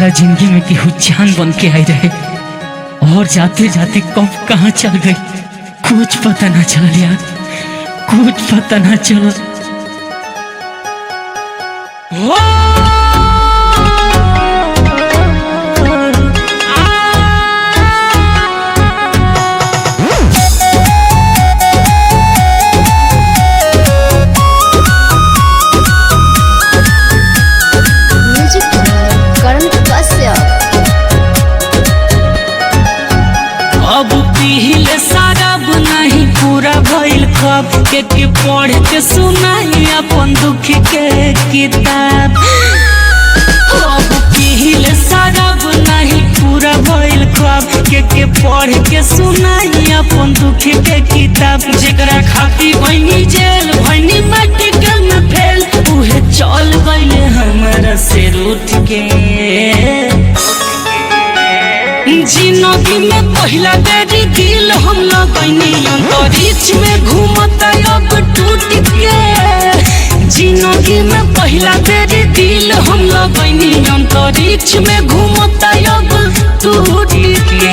हमारा जिंदगी में केहू जान बन के आई रहे और जाते जाते कब कहाँ चल गई कुछ पता ना चल यार, कुछ पता ना चल। अब पीले शराब नहीं पूरा भइल खब के पढ़ के सुनाई अपन दुख के किताब। अब पीले शराब नहीं पूरा भइल खब के पढ़ के सुनाई अपन दुख के किताब। जेकरा खाती बनी जेल बनी मेडिकल में फेल उहे चल गइले हमारा से रूठ के। जिंदगी में पहला बेरी दिल हम लगनी अंतरिक्ष में घूमता अब टूट के। जिंदगी में पहला बेरी दिल हम लगनी अंतरिक्ष में घूमता अब टूट के।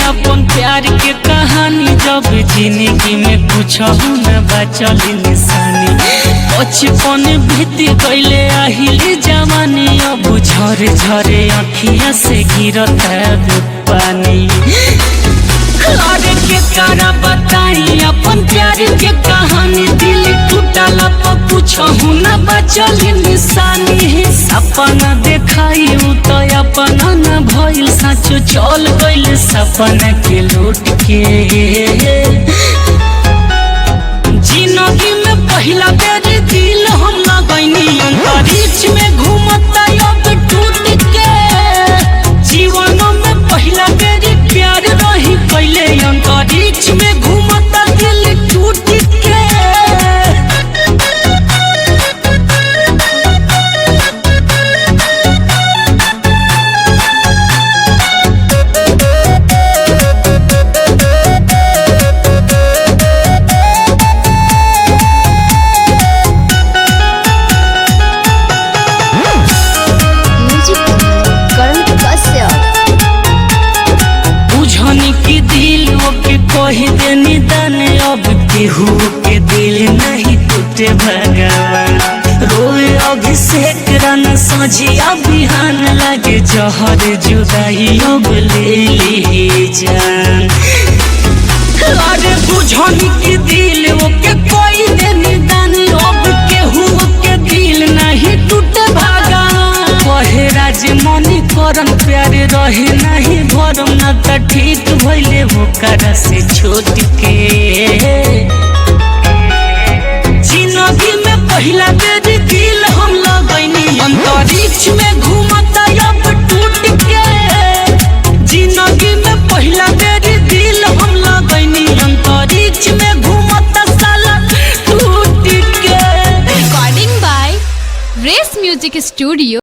अपन प्यार के कहानी जब जिंदगी में कुछ न बचल निशानी। बचपन बीत गइले आहिली जवानी अब झरे झरे अखिया से गिरता पानी। अरे के करा बताई अपन प्यार के कहानी दिल टूटल पर कुछ न बचल निशानी। सपना देखाई तो अपना न भइल सच चल गइल सपना के लूट के। जिंदगी में पहला बेर दिल हम लगनी अंतरिक्ष में घूमता अब टूट के। जीवन में पहला बेर प्यार रही पहले अंतरिक्ष में घूमता दिल टूट के। की दिल के कही दे निदान अब केहू के दिल नहीं टूटे भगवान। रोए अभिषेक रन सजिया बिहान लगे जहर जुदाई अब ले ली जान। अरे बुझनी की दिल के कोई दे निदान अब केहू के दिल नहीं टूटे भगवान। कहे राजमणि करन प्यार रहे नहीं भरम न त ठीक भइले ओकरा से छोट के। जिंदगी में पहला बेर दिल हम लगनी अंतरिक्ष में घूमता अब टूट के। जिंदगी में पहला बेर दिल हम लगनी अंतरिक्ष में घूमता साला टूट के। Recording by race music studio.